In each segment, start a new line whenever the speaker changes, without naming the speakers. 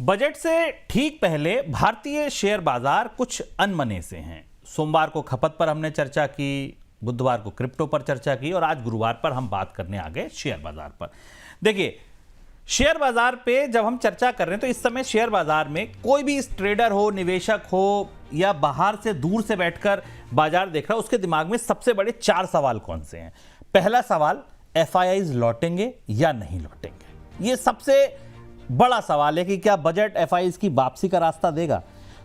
Budget से ठीक पहले भारतीय शेयर बाजार कुछ अनमने से हैं। सोमवार को खपत पर हमने चर्चा की, बुधवार को क्रिप्टो पर चर्चा की और आज गुरुवार पर हम बात करने आ गए शेयर बाजार पर। देखिए, शेयर बाजार पे जब हम चर्चा कर रहे हैं तो इस समय शेयर बाजार में कोई भी ट्रेडर हो, निवेशक हो या बाहर से दूर से बैठकर बाजार देख रहा है, उसके दिमाग में सबसे बड़े 4 सवाल कौन से हैं। पहला सवाल, एफआईआईज लौटेंगे या नहीं लौटेंगे। ये सबसे बड़ा सवाल है कि क्या बजट एफआईआईज की वापसी का रास्ता देगा।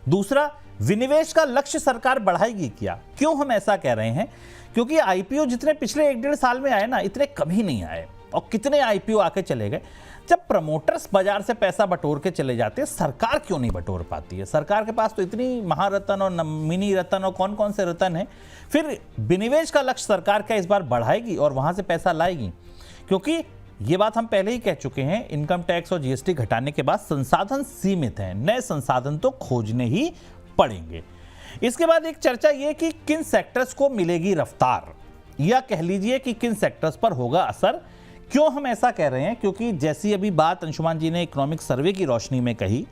दूसरा, विनिवेश का लक्ष्य सरकार बढ़ाएगी क्या। क्यों हम ऐसा कह रहे हैं? क्योंकि आईपीओ जितने पिछले 1-1.5 साल में आए ना, इतने कभी नहीं आए। और कितने आईपीओ आके चले गए। जब प्रमोटर्स बाजार से पैसा बटोर के चले जाते हैं, सरकार क्यों नहीं बटोर पाती है? सरकार के पास तो इतनी महारत्न और मिनी रत्न और कौन कौन से रत्न हैं। फिर विनिवेश का लक्ष्य सरकार क्या इस बार बढ़ाएगी और वहां से पैसा लाएगी? क्योंकि ये बात हम पहले ही कह चुके हैं, इनकम टैक्स और जीएसटी घटाने के बाद संसाधन सीमित हैं, नए संसाधन तो खोजने ही पड़ेंगे। इसके बाद एक चर्चा ये कि किन सेक्टर्स को मिलेगी रफ्तार, या कह लीजिए कि किन सेक्टर्स पर होगा असर। क्यों हम ऐसा कह रहे हैं? क्योंकि जैसी अभी बात अंशुमान जी ने इकोनॉमिक सर्वे की रोशनी में कही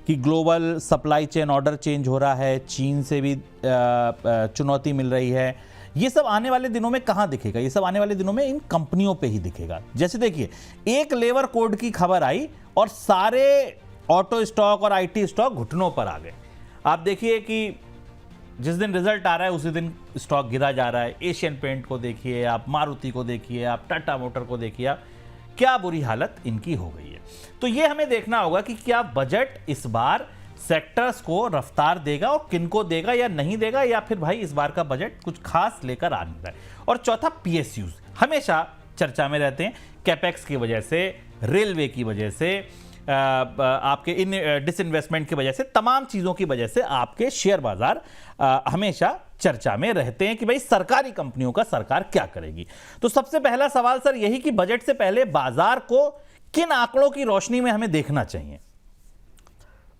कि global supply chain order change हो रहा है, चीन से भी चुनौती मिल रही है, ये सब आने वाले दिनों में कहां दिखेगा? ये सब आने वाले दिनों में इन कंपनियों पे ही दिखेगा। जैसे देखिए, एक लेबर कोड की खबर आई और सारे ऑटो स्टॉक और आईटी स्टॉक घुटनों पर आ गए। आप देखिए कि जिस दिन रिजल्ट आ रहा है उसी दिन स्टॉक गिरा जा रहा है। एशियन पेंट को देखिए आप, मारुति को देखिए आप, टाटा मोटर को देखिए आप, क्या बुरी हालत इनकी हो गई है। तो ये हमें देखना होगा कि क्या बजट इस बार सेक्टर्स को रफ्तार देगा और किनको देगा या नहीं देगा, या फिर भाई इस बार का बजट कुछ खास लेकर आ नहीं रहा है। और चौथा, पीएसयूज हमेशा चर्चा में रहते हैं, कैपेक्स की वजह से, रेलवे की वजह से, आपके इन डिसइन्वेस्टमेंट की वजह से, तमाम चीजों की वजह से आपके शेयर बाजार हमेशा चर्चा में रहते हैं कि भाई सरकारी कंपनियों का सरकार क्या करेगी। तो सबसे पहला सवाल सर यही कि बजट से पहले बाजार को किन आंकड़ों की रोशनी में हमें देखना चाहिए।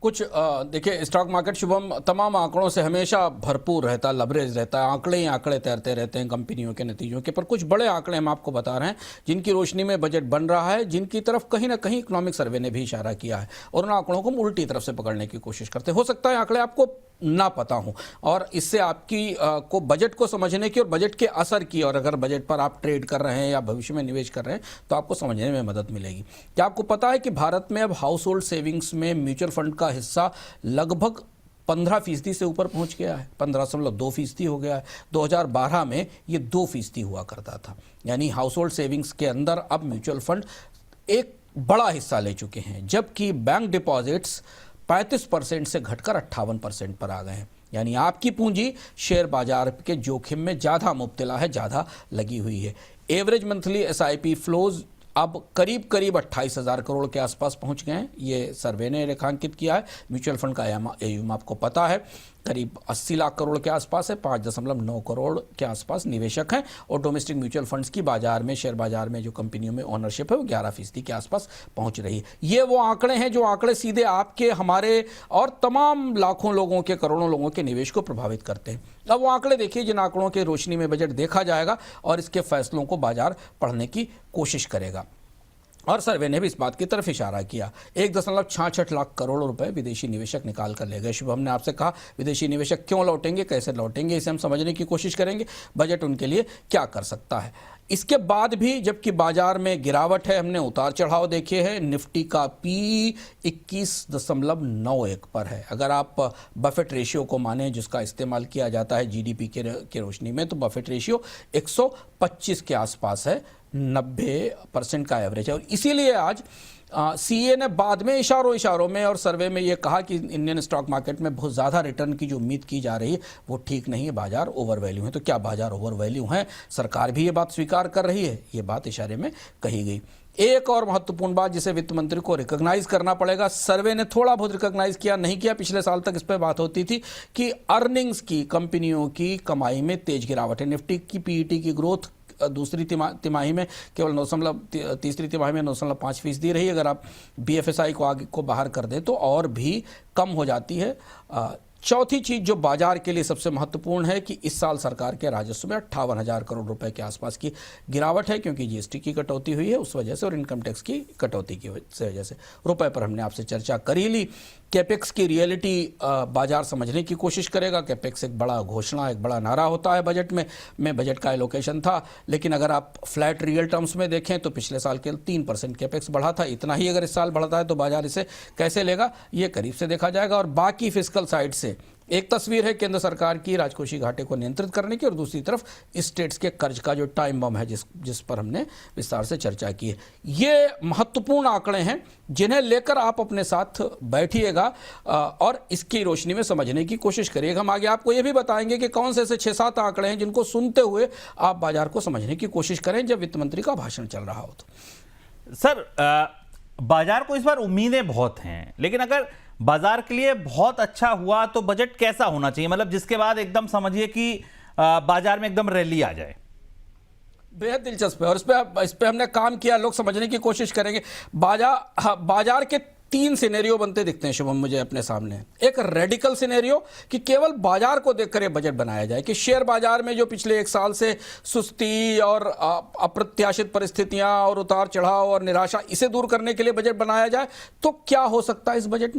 कुछ देखिए, स्टॉक मार्केट शुभम तमाम आंकड़ों से हमेशा भरपूर रहता है, लवरेज रहता है, आंकड़े ही आंकड़े तैरते रहते हैं कंपनियों के नतीजों के। पर कुछ बड़े आंकड़े हम आपको बता रहे हैं जिनकी रोशनी में बजट बन रहा है, जिनकी तरफ कहीं ना कहीं इकोनॉमिक सर्वे ने भी इशारा किया है, और उन आंकड़ों को हम उल्टी तरफ से पकड़ने की कोशिश करते हैं। हो सकता है आंकड़े आपको ना पता हो और इससे आपकी को बजट को समझने की और बजट के असर की, और अगर बजट पर आप ट्रेड कर रहे हैं या भविष्य में निवेश कर रहे हैं तो आपको समझने में मदद मिलेगी। क्या आपको पता है कि भारत में अब हाउस होल्ड सेविंग्स में म्यूचुअल फंड का हिस्सा लगभग 15% से ऊपर पहुंच गया है, 15.2% हो गया है। 2012 में ये 2% हुआ करता था। यानी हाउस होल्ड सेविंग्स के अंदर अब म्यूचुअल फंड एक बड़ा हिस्सा ले चुके हैं, जबकि बैंक डिपॉजिट्स 35% से घटकर 58% पर आ गए हैं। यानी आपकी पूंजी शेयर बाजार के जोखिम में ज़्यादा मुब्तला है, ज़्यादा लगी हुई है। एवरेज मंथली एसआईपी फ्लोज अब करीब 28,000 करोड़ के आसपास पहुंच गए हैं। ये सर्वे ने रेखांकित किया है। म्यूचुअल फंड का AUM आपको पता है करीब 80 लाख करोड़ के आसपास है, 5.9 करोड़ के आसपास निवेशक हैं, और डोमेस्टिक म्यूचुअल फंड्स की बाजार में, शेयर बाजार में जो कंपनियों में ओनरशिप है वो 11% के आसपास पहुंच रही है। ये वो आंकड़े हैं जो आंकड़े सीधे आपके, हमारे और तमाम लाखों लोगों के, करोड़ों लोगों के निवेश को प्रभावित करते हैं। अब वो आंकड़े देखिए जिन आंकड़ों के रोशनी में बजट देखा जाएगा और इसके फैसलों को बाजार पढ़ने की कोशिश करेगा। और सर्वे ने भी इस बात की तरफ इशारा किया। 1.66 लाख करोड़ रुपए विदेशी निवेशक निकाल कर ले गए। शुभ, हमने आपसे कहा विदेशी निवेशक क्यों लौटेंगे, कैसे लौटेंगे, इसे हम समझने की कोशिश करेंगे। बजट उनके लिए क्या कर सकता है। इसके बाद भी जबकि बाजार में गिरावट है, हमने उतार चढ़ाव देखे हैं। निफ्टी का P 21.91 पर है। अगर आप बफेट रेशियो को माने, जिसका इस्तेमाल किया जाता है जीडीपी के रोशनी में, तो बफेट रेशियो 125 के आसपास है, 90% का एवरेज है। और इसीलिए आज सीए ने बाद में इशारों में और सर्वे में ये कहा कि इंडियन स्टॉक मार्केट में बहुत ज़्यादा रिटर्न की जो उम्मीद की जा रही है वो ठीक नहीं है, बाजार ओवर वैल्यू है। तो क्या बाजार ओवर वैल्यू है? सरकार भी ये बात स्वीकार कर रही है, ये बात इशारे में कही गई। एक और महत्वपूर्ण बात जिसे वित्त मंत्री को रिकॉग्नाइज करना पड़ेगा, सर्वे ने थोड़ा बहुत रिकॉग्नाइज किया, नहीं किया। पिछले साल तक इस पर बात होती थी कि अर्निंग्स की, कंपनियों की कमाई में तेज गिरावट है। निफ्टी की पीईटी की ग्रोथ दूसरी तिमाही में केवल 9, तीसरी तिमाही में 9.5% रही। अगर आप BFSI को आगे को बाहर कर दें तो और भी कम हो जाती है। चौथी चीज जो बाजार के लिए सबसे महत्वपूर्ण है कि इस साल सरकार के राजस्व में 58,000 करोड़ रुपए के आसपास की गिरावट है, क्योंकि जीएसटी की कटौती हुई है उस वजह से, और इनकम टैक्स की कटौती की वजह से। रुपए पर हमने आपसे चर्चा कर ही ली। कैपेक्स की रियलिटी बाजार समझने की कोशिश करेगा। कैपेक्स एक बड़ा घोषणा, एक बड़ा नारा होता है बजट में बजट का एलोकेशन था, लेकिन अगर आप फ्लैट रियल टर्म्स में देखें तो पिछले साल के 3% कैपेक्स बढ़ा था। इतना ही अगर इस साल बढ़ता है तो बाजार इसे कैसे लेगा, ये करीब से देखा जाएगा। और बाकी फिस्कल साइड से एक तस्वीर है केंद्र सरकार की राजकोषीय घाटे को नियंत्रित करने की, और दूसरी तरफ स्टेट्स के कर्ज का जो टाइम बम है जिस पर हमने विस्तार से चर्चा की है। ये महत्वपूर्ण आंकड़े हैं जिन्हें लेकर आप अपने साथ बैठिएगा और इसकी रोशनी में समझने की कोशिश करिएगा। हम आगे आपको ये भी बताएंगे कि कौन से ऐसे 6-7 आंकड़े हैं जिनको सुनते हुए आप बाजार को समझने की कोशिश करें जब वित्त मंत्री का भाषण चल रहा हो। तो
सर, बाजार को इस बार उम्मीदें बहुत हैं, लेकिन अगर बाजार के लिए बहुत अच्छा हुआ तो बजट कैसा होना चाहिए, मतलब जिसके बाद एकदम समझिए कि बाजार में एकदम रैली आ जाए।
बेहद दिलचस्प है और इस पे हमने काम किया, लोग समझने की कोशिश करेंगे। बाजार के 3 सिनेरियो बनते दिखते हैं शुभम मुझे अपने सामने। एक रेडिकल सिनेरियो कि केवल बाजार को देखकर ये बजट बनाया जाए, कि शेयर बाजार में जो पिछले 1 साल से सुस्ती और अप्रत्याशित परिस्थितियां और उतार चढ़ाव और निराशा, इसे दूर करने के लिए बजट बनाया जाए। तो क्या हो सकता है इस बजट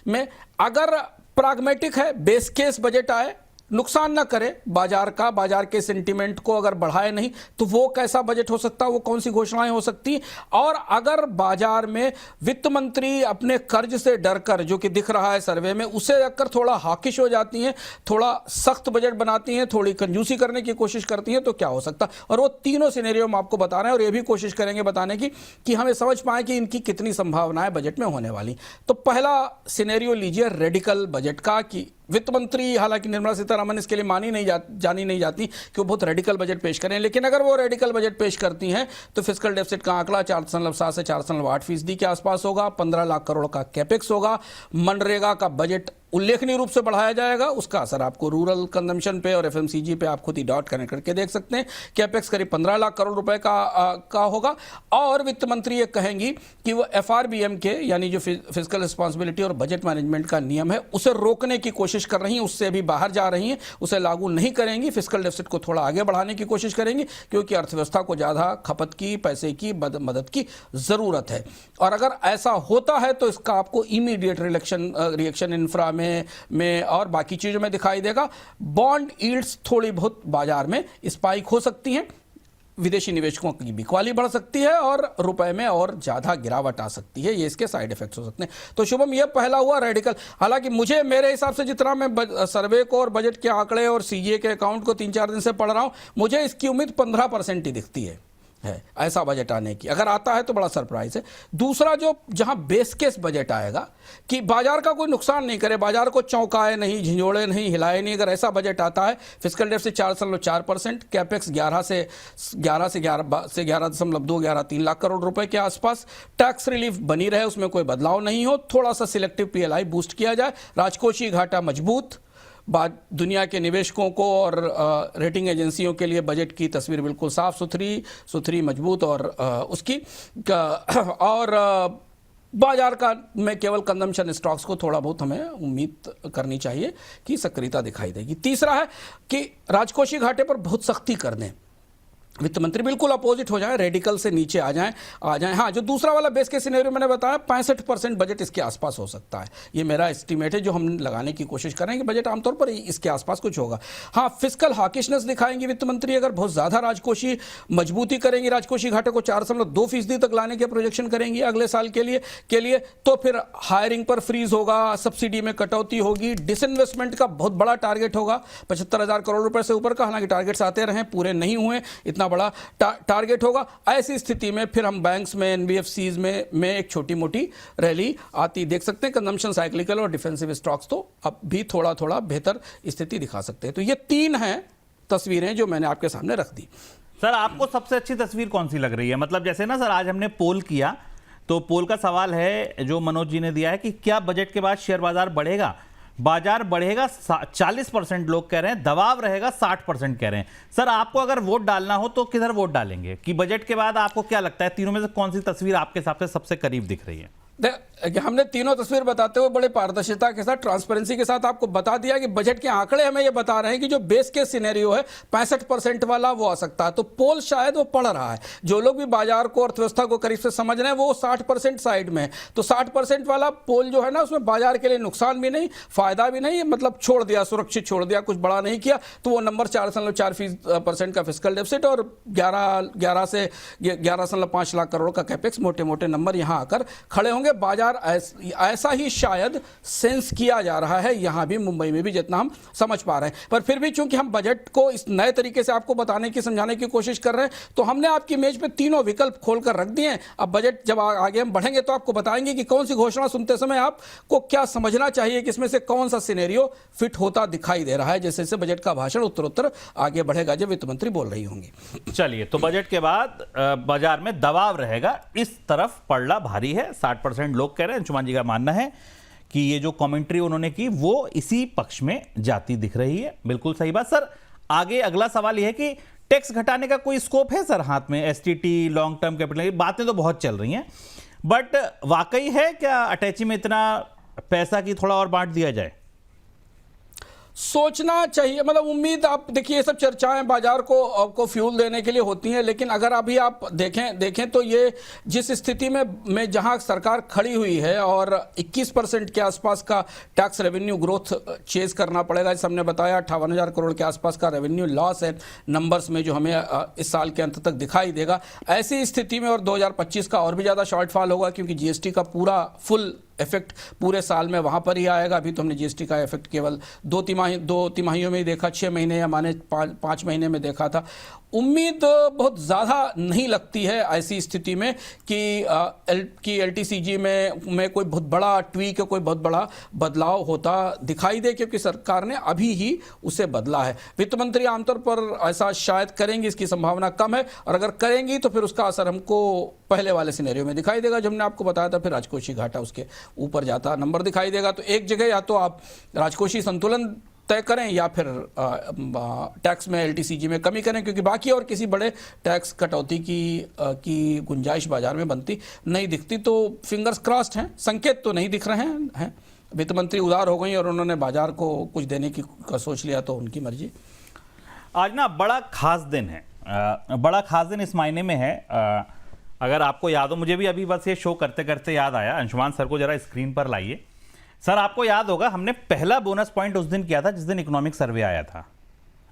में अगर प्राग्मेटिक है, बेस केस बजट आए, नुकसान ना करे बाजार का, बाजार के सेंटीमेंट को अगर बढ़ाए नहीं, तो वो कैसा बजट हो सकता है, वो कौन सी घोषणाएं हो सकती। और अगर बाजार में वित्त मंत्री अपने कर्ज से डरकर, जो कि दिख रहा है सर्वे में, उसे अगर थोड़ा हाकिश हो जाती हैं, थोड़ा सख्त बजट बनाती हैं, थोड़ी कंजूसी करने की कोशिश करती हैं, तो क्या हो सकता। और वो तीनों सिनेरियो हम आपको बता रहे हैं और ये भी कोशिश करेंगे बताने की कि हमें समझ पाए कि इनकी कितनी संभावनाएं बजट में होने वाली। तो पहला सिनेरियो लीजिए रेडिकल बजट का, कि वित्त मंत्री, हालांकि निर्मला सीतारमण इसके लिए जानी नहीं जाती कि वो बहुत रेडिकल बजट पेश करें, लेकिन अगर वो रेडिकल बजट पेश करती हैं तो फिस्कल डेफिसिट का आंकड़ा 4.7 से 4.8% के आसपास होगा। 15 लाख करोड़ का कैपेक्स होगा। मनरेगा का बजट उल्लेखनीय रूप से बढ़ाया जाएगा। उसका असर आपको रूरल कंजम्पशन पे और एफएमसीजी पे आप खुद ही डॉट कनेक्ट करके देख सकते हैं। कैपेक्स करीब 15 लाख करोड़ रुपए का होगा। और वित्त मंत्री ये कहेंगी कि वो एफआरबीएम के, यानी जो फिस्कल रिस्पॉन्सिबिलिटी और बजट मैनेजमेंट का नियम है, उसे रोकने की कोशिश कर रही हैं, उससे अभी बाहर जा रही हैं, उसे लागू नहीं करेंगी। फिस्कल डेफिसिट को थोड़ा आगे बढ़ाने की कोशिश करेंगी, क्योंकि अर्थव्यवस्था को ज़्यादा खपत की, पैसे की मदद की ज़रूरत है। और अगर ऐसा होता है तो इसका आपको इमीडिएट रिएक्शन इंफ्रा में और बाकी चीज़ों में दिखाई देगा। बॉन्ड यील्ड्स थोड़ी बहुत बाजार में स्पाइक हो सकती हैं, विदेशी निवेशकों की बिकवाली बढ़ सकती है और रुपए में और ज़्यादा गिरावट आ सकती है। ये इसके साइड इफेक्ट्स हो सकते हैं। तो शुभम, ये पहला हुआ रेडिकल। हालांकि मेरे हिसाब से जितना मैं सर्वे को और बजट के आंकड़े और सीजीए के अकाउंट को 3-4 दिन से पढ़ रहा हूं, मुझे इसकी उम्मीद 15% ही दिखती है ऐसा बजट आने की। अगर आता है तो बड़ा सरप्राइज है। दूसरा, जो जहां बेस केस बजट आएगा कि बाजार का कोई नुकसान नहीं करे, बाजार को चौंकाए नहीं, झिझोड़े नहीं, हिलाए नहीं, अगर ऐसा बजट आता है, फिस्कल डेफिसिट 4.4%, कैपेक्स 11 से 11.3 लाख करोड़ रुपए के आसपास, टैक्स रिलीफ बनी रहे, उसमें कोई बदलाव नहीं हो, थोड़ा सा सिलेक्टिव पीएलआई बूस्ट किया जाए, राजकोषीय घाटा मजबूत, दुनिया के निवेशकों को और रेटिंग एजेंसियों के लिए बजट की तस्वीर बिल्कुल साफ सुथरी मजबूत और बाजार का में केवल कंजम्पशन स्टॉक्स को थोड़ा बहुत हमें उम्मीद करनी चाहिए कि सक्रियता दिखाई देगी। तीसरा है कि राजकोषीय घाटे पर बहुत सख्ती कर दें, वित्त मंत्री बिल्कुल अपोजिट हो जाए, रेडिकल से नीचे आ जाएं। हाँ, जो दूसरा वाला बेस के सिनेरियो मैंने बताया, 65% बजट इसके आसपास हो सकता है। ये मेरा एस्टीमेट है जो हम लगाने की कोशिश कर रहे हैं कि बजट आमतौर पर इसके आसपास कुछ होगा। हाँ, फिस्कल हॉकिशनेस दिखाएंगे वित्त मंत्री, अगर बहुत ज़्यादा राजकोषीय मजबूती करेंगी, राजकोषीय घाटे को 4.2% तक लाने के प्रोजेक्शन करेंगी अगले साल के लिए, तो फिर हायरिंग पर फ्रीज होगा, सब्सिडी में कटौती होगी, डिसइन्वेस्टमेंट का बहुत बड़ा टारगेट होगा 75,000 करोड़ रुपए से ऊपर का। हालांकि टारगेट्स आते रहे, पूरे नहीं हुए, इतना बड़ा टारगेट होगा। ऐसी स्थिति में फिर हम बैंक्स में, एनबीएफसीज में एक छोटी मोटी रैली आती देख सकते हैं। कंजम्पशन साइक्लिकल और डिफेंसिव स्टॉक्स तो अब भी थोड़ा बेहतर स्थिति दिखा सकते हैं। तो ये 3 हैं तस्वीरें जो मैंने आपके सामने रख दी।
सर, आपको सबसे अच्छी तस्वीर कौन सी लग रही है? मतलब जैसे ना सर, आज हमने पोल किया, तो पोल का सवाल है जो मनोज जी ने दिया है कि क्या बजट के बाद शेयर बाजार बढ़ेगा? बाजार बढ़ेगा 40% लोग कह रहे हैं, दबाव रहेगा 60% कह रहे हैं। सर, आपको अगर वोट डालना हो तो किधर वोट डालेंगे? कि बजट के बाद आपको क्या लगता है, तीनों में से कौन सी तस्वीर आपके हिसाब से सबसे करीब दिख रही है?
हमने तीनों तस्वीर बताते हुए बड़े पारदर्शिता के साथ, ट्रांसपेरेंसी के साथ आपको बता दिया कि बजट के आंकड़े हमें ये बता रहे हैं कि जो बेस केस सिनेरियो है 65% वाला वो आ सकता है। तो पोल शायद वो पढ़ रहा है, जो लोग भी बाजार को, अर्थव्यवस्था को करीब से समझ रहे हैं वो 60% साइड में है। तो 60% वाला पोल जो है ना, उसमें बाजार के लिए नुकसान भी नहीं, फायदा भी नहीं, मतलब छोड़ दिया, सुरक्षित छोड़ दिया, कुछ बड़ा नहीं किया। तो वो नंबर 4.4% का फिस्कल डेफिसिट और 11.5 लाख करोड़ का कैपेक्स, मोटे मोटे नंबर यहां आकर खड़े होंगे। बाजार ऐसा ही शायद सेंस किया जा रहा है यहां भी, मुंबई में भी, जितना हम समझ पा रहे हैं। पर फिर भी चूंकि हम बजट को इस नए तरीके से आपको बताने की, समझाने की कोशिश कर रहे हैं, तो हमने आपकी मेज पे तीनों विकल्प खोलकर रख दिए हैं। अब बजट जब आगे हम बढ़ेंगे तो आपको बताएंगे कि कौन सी घोषणा सुनते समय आपको क्या समझना चाहिए, कि इसमें से कौन सा सिनेरियो फिट होता दिखाई दे रहा है। जैसे जैसे बजट का भाषण उत्तरोत्तर आगे बढ़ेगा, जब वित्त मंत्री बोल रही होंगी।
चलिए, तो बजट के बाद बाजार में दबाव रहेगा, इस तरफ पड़ना भारी है। 60% लोग कह रहे हैं, अंशुमान जी का मानना है कि ये जो कमेंट्री उन्होंने की वो इसी पक्ष में जाती दिख रही है। बिल्कुल सही बात। सर, आगे अगला सवाल यह है कि टैक्स घटाने का कोई स्कोप है सर हाथ में? एसटीटी, लॉन्ग टर्म कैपिटल, बातें तो बहुत चल रही हैं, बट वाकई है क्या अटैची में इतना पैसा की थोड़ा और बांट दिया जाए?
सोचना चाहिए, मतलब उम्मीद, आप देखिए ये सब चर्चाएं बाजार को फ्यूल देने के लिए होती हैं, लेकिन अगर अभी आप देखें तो ये जिस स्थिति में जहां सरकार खड़ी हुई है और 21% के आसपास का टैक्स रेवेन्यू ग्रोथ चेज करना पड़ेगा, जैसे हमने बताया 58,000 करोड़ के आसपास का रेवेन्यू लॉस है नंबर्स में, जो हमें इस साल के अंत तक दिखाई देगा। ऐसी स्थिति में और 2025 का और भी ज़्यादा शॉर्टफॉल होगा, क्योंकि जीएसटी का पूरा फुल इफेक्ट पूरे साल में वहां पर ही आएगा। अभी तो हमने जीएसटी का इफेक्ट केवल दो तिमाहियों में ही देखा, 6 महीने या माने 5 महीने में देखा था। उम्मीद बहुत ज़्यादा नहीं लगती है ऐसी स्थिति में कि एलटीसीजी में कोई बहुत बड़ा ट्वीक, कोई बहुत बड़ा बदलाव होता दिखाई दे, क्योंकि सरकार ने अभी ही उसे बदला है। वित्त मंत्री आमतौर पर ऐसा शायद करेंगी, इसकी संभावना कम है, और अगर करेंगी तो फिर उसका असर हमको पहले वाले सिनेरियो में दिखाई देगा जो हमने आपको बताया था। फिर राजकोषीय घाटा उसके ऊपर जाता नंबर दिखाई देगा। तो एक जगह या तो आप राजकोषीय संतुलन तय करें या फिर टैक्स में, एलटीसीजी में कमी करें, क्योंकि बाकी और किसी बड़े टैक्स कटौती की गुंजाइश बाजार में बनती नहीं दिखती। तो फिंगर्स क्रॉस्ड हैं, संकेत तो नहीं दिख रहे हैं। वित्त मंत्री उदार हो गई और उन्होंने बाजार को कुछ देने की सोच लिया, तो उनकी मर्जी।
आज ना बड़ा खास दिन है, बड़ा खास दिन इस मायने में है, अगर आपको याद हो, मुझे भी अभी बस ये शो करते करते याद आया, अंशुमान सर को जरा स्क्रीन पर लाइए। सर, आपको याद होगा हमने पहला बोनस पॉइंट उस दिन किया था जिस दिन इकोनॉमिक सर्वे आया था,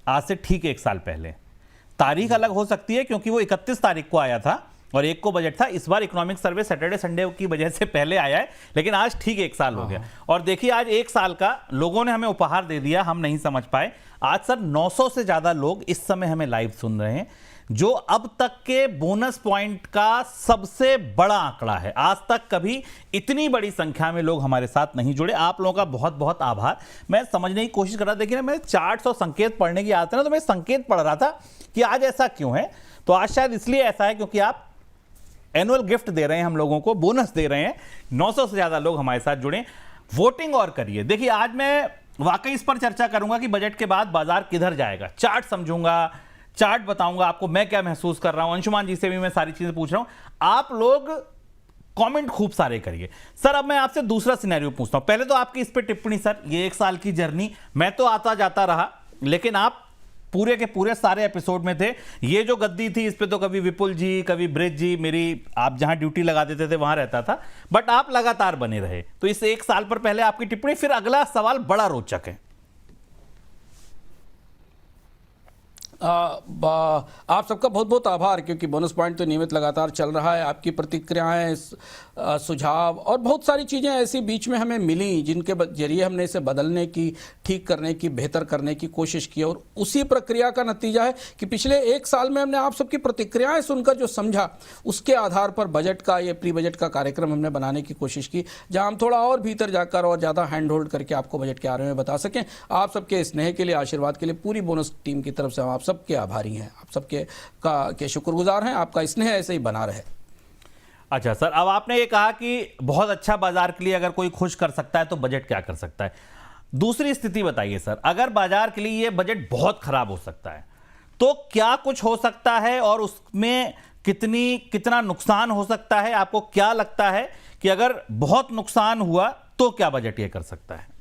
आज से ठीक 1 साल पहले। तारीख अलग हो सकती है क्योंकि वो 31 तारीख को आया था और 1 को बजट था। इस बार इकोनॉमिक सर्वे सैटरडे संडे की वजह से पहले आया है, लेकिन आज ठीक 1 साल हो गया। और देखिए, आज 1 साल का लोगों ने हमें उपहार दे दिया, हम नहीं समझ पाए। आज सर 900 से ज्यादा लोग इस समय हमें लाइव सुन रहे हैं, जो अब तक के बोनस पॉइंट का सबसे बड़ा आंकड़ा है। आज तक कभी इतनी बड़ी संख्या में लोग हमारे साथ नहीं जुड़े। आप लोगों का बहुत बहुत आभार। मैं समझने की कोशिश कर रहा था, देखिए ना, मैं चार्ट्स और संकेत पढ़ने की आदत है ना, तो मैं संकेत पढ़ रहा था कि आज ऐसा क्यों है। तो आज शायद इसलिए ऐसा है क्योंकि आप एनुअल गिफ्ट दे रहे हैं हम लोगों को, बोनस दे रहे हैं। 900 से ज्यादा लोग हमारे साथ जुड़े। वोटिंग और करिए। देखिए, आज मैं वाकई इस पर चर्चा करूंगा कि बजट के बाद बाजार किधर जाएगा। चार्ट समझूंगा, चार्ट बताऊंगा आपको मैं क्या महसूस कर रहा हूं। अंशुमान जी से भी मैं सारी चीजें पूछ रहा हूं। आप लोग कमेंट खूब सारे करिए। सर, अब मैं आपसे दूसरा सिनेरियो पूछता हूं। पहले तो आपकी इस पे टिप्पणी सर, ये 1 साल की जर्नी, मैं तो आता जाता रहा, लेकिन आप पूरे के पूरे सारे एपिसोड में थे। ये जो गद्दी थी, इस पे तो कभी विपुल जी, कभी ब्रिज जी, मेरी, आप जहां ड्यूटी लगा देते थे वहां रहता था, बट आप लगातार बने रहे। तो इस 1 साल पर पहले आपकी टिप्पणी। फिर अगला सवाल बड़ा रोचक है।
आप सबका बहुत बहुत आभार, क्योंकि बोनस पॉइंट तो नियमित लगातार चल रहा है। आपकी प्रतिक्रियाएं, सुझाव और बहुत सारी चीज़ें ऐसी बीच में हमें मिली जिनके जरिए हमने इसे बदलने की, ठीक करने की, बेहतर करने की कोशिश की। और उसी प्रक्रिया का नतीजा है कि पिछले 1 साल में हमने आप सबकी प्रतिक्रियाएं सुनकर जो समझा, उसके आधार पर बजट का, ये प्री बजट का कार्यक्रम हमने बनाने की कोशिश की, जहां हम थोड़ा और भीतर जाकर और ज़्यादा हैंड होल्ड करके आपको बजट के बारे में बता सकें। आप सबके स्नेह के लिए, आशीर्वाद के लिए पूरी बोनस टीम की तरफ से हम आप सबके आभारी हैं, आप सबके के शुक्रगुजार हैं। आपका स्नेह ऐसे ही बना रहे।
अच्छा सर, अब आपने ये कहा कि बहुत अच्छा बाजार के लिए अगर कोई खुश कर सकता है तो बजट क्या कर सकता है। दूसरी स्थिति बताइए सर, अगर बाजार के लिए ये बजट बहुत खराब हो सकता है तो क्या कुछ हो सकता है और उसमें कितना नुकसान हो सकता है? आपको क्या लगता है कि अगर बहुत नुकसान हुआ तो क्या बजट ये कर सकता है?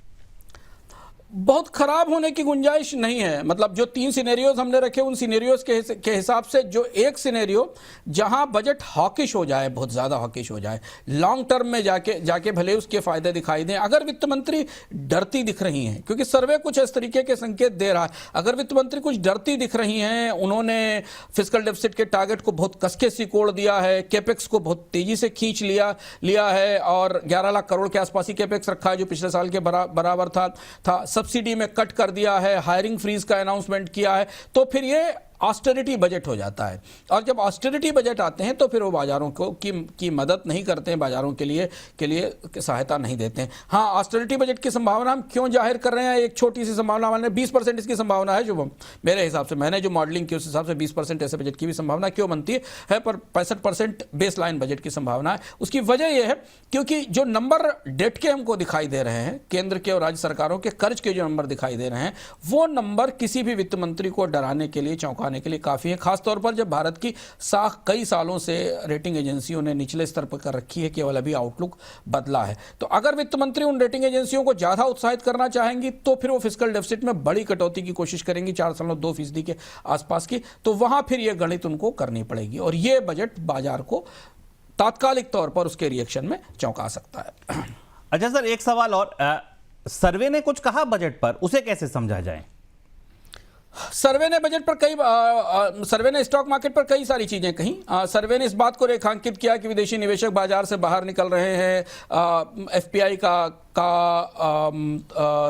बहुत खराब होने की गुंजाइश नहीं है। मतलब जो 3 सिनेरियोज हमने रखे, उन सिनेरियोज के हिसाब से जो एक सिनेरियो जहां बजट हॉकिश हो जाए, बहुत ज़्यादा हॉकिश हो जाए, लॉन्ग टर्म में जाके भले उसके फायदे दिखाई दें, अगर वित्त मंत्री डरती दिख रही हैं, क्योंकि सर्वे कुछ इस तरीके के संकेत दे रहा है, अगर वित्त मंत्री कुछ डरती दिख रही हैं, उन्होंने फिस्कल डेफिसिट के टारगेट को बहुत कसके सिकोड़ दिया है, कैपेक्स को बहुत तेजी से खींच लिया है और 11 लाख करोड़ के आसपास ही कैपेक्स रखा है जो पिछले साल के बराबर था, सब्सिडी में कट कर दिया है, हायरिंग फ्रीज का अनाउंसमेंट किया है, तो फिर ये ऑस्टेरिटी बजट हो जाता है। और जब ऑस्टेरिटी बजट आते हैं तो फिर वो बाजारों को की मदद नहीं करते हैं, बाजारों के लिए सहायता नहीं देते हैं। हाँ, ऑस्टेरिटी बजट की संभावना हम क्यों जाहिर कर रहे हैं? एक छोटी सी संभावना, मैंने 20% इसकी संभावना है शुभम, मेरे हिसाब से, मैंने जो मॉडलिंग की उस हिसाब से 20% ऐसे बजट की भी संभावना क्यों बनती है, पर 65% बेस लाइन बजट की संभावना है। उसकी वजह यह है क्योंकि जो नंबर डेट के हमको दिखाई दे रहे हैं, केंद्र के और राज्य सरकारों के कर्ज के जो नंबर दिखाई दे रहे हैं, वो नंबर किसी भी वित्त मंत्री को डराने के लिए, चौंकाने के लिए काफी है। खासतौर पर जब भारत की साख कई सालों से रेटिंग एजेंसियों ने निचले स्तर पर कर रखी है, केवल अभी आउटलुक बदला है। तो अगर वित्त मंत्री उन रेटिंग एजेंसियों को ज्यादा उत्साहित करना चाहेंगी तो फिर वो फिस्कल डेफिसिट में बड़ी कटौती की कोशिश करेंगी, 4.2% के आसपास की, तो वहां फिर यह गणित उनको करनी पड़ेगी और यह बजट बाजार को तात्कालिक तौर पर उसके रिएक्शन में चौंका सकता है।
अच्छा सर, एक सवाल और, सर्वे ने कुछ कहा बजट पर, उसे कैसे समझा जाए?
सर्वे ने बजट पर सर्वे ने स्टॉक मार्केट पर कई सारी चीजें कही। सर्वे ने इस बात को रेखांकित किया कि विदेशी निवेशक बाजार से बाहर निकल रहे हैं, एफपीआई का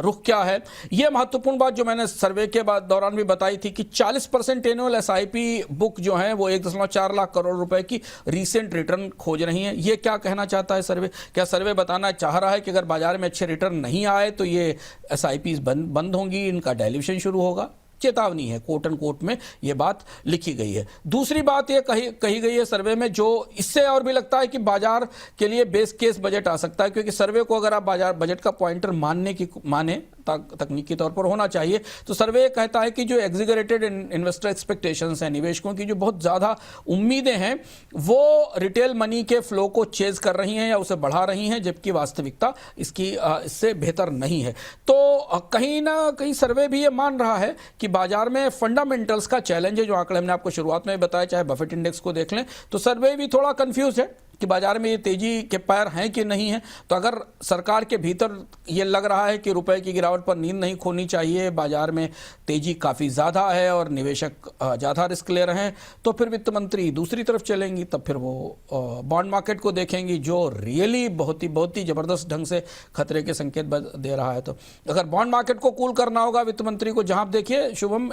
रुख क्या है। यह महत्वपूर्ण बात जो मैंने सर्वे के दौरान भी बताई थी कि 40% एनुअल एसआईपी बुक जो है वो 1.4 लाख करोड़ रुपए की रीसेंट रिटर्न खोज रही है। ये क्या कहना चाहता है सर्वे? क्या सर्वे बताना चाह रहा है कि अगर बाजार में अच्छे रिटर्न नहीं आए तो ये एसआईपी बंद होंगी, इनका डाइल्यूशन शुरू होगा? चेतावनी है, कोट एंड कोट में यह बात लिखी गई है। दूसरी बात यह कही गई है सर्वे में, जो इससे और भी लगता है कि बाजार के लिए बेस केस बजट आ सकता है, क्योंकि सर्वे को अगर आप बाजार बजट का पॉइंटर माने तकनीकी तौर पर होना चाहिए, तो सर्वे कहता है कि जो एग्जीगरेटेड इन्वेस्टर एक्सपेक्टेशंस हैं, निवेशकों की जो बहुत ज़्यादा उम्मीदें हैं, वो रिटेल मनी के फ्लो को चेज कर रही हैं या उसे बढ़ा रही हैं, जबकि वास्तविकता इससे बेहतर नहीं है। तो कहीं ना कहीं सर्वे भी ये मान रहा है कि बाजार में फंडामेंटल्स का चैलेंज है, जो आंकड़े हमने आपको शुरुआत में बताया, चाहे बफेट इंडेक्स को देख लें, तो सर्वे भी थोड़ा कंफ्यूज है कि बाजार में ये तेजी के पैर हैं कि नहीं है। तो अगर सरकार के भीतर ये लग रहा है कि रुपए की गिरावट पर नींद नहीं खोनी चाहिए, बाजार में तेजी काफ़ी ज़्यादा है और निवेशक ज़्यादा रिस्क ले रहे हैं, तो फिर वित्त मंत्री दूसरी तरफ चलेंगी, तब फिर वो बॉन्ड मार्केट को देखेंगी जो रियली बहुत ही ज़बरदस्त ढंग से खतरे के संकेत दे रहा है। तो अगर बॉन्ड मार्केट को कूल करना होगा वित्त मंत्री को, जहाँ आप देखिए शुभम,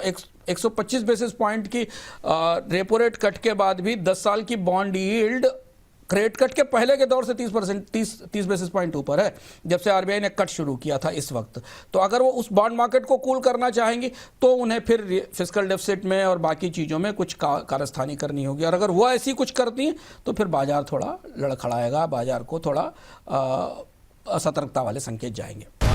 125 बेसिस पॉइंट की रेपो रेट कट के बाद भी 10 साल की बॉन्ड यील्ड क्रेडिट कट के पहले के दौर से 30 बेसिस पॉइंट ऊपर है, जब से आरबीआई ने कट शुरू किया था इस वक्त। तो अगर वो उस बॉन्ड मार्केट को कूल करना चाहेंगी तो उन्हें फिर फिस्कल डेफिसिट में और बाकी चीज़ों में कुछ कारस्तानी करनी होगी, और अगर वो ऐसी कुछ करती हैं तो फिर बाजार थोड़ा लड़खड़ाएगा, बाजार को थोड़ा असतर्कता वाले संकेत जाएंगे।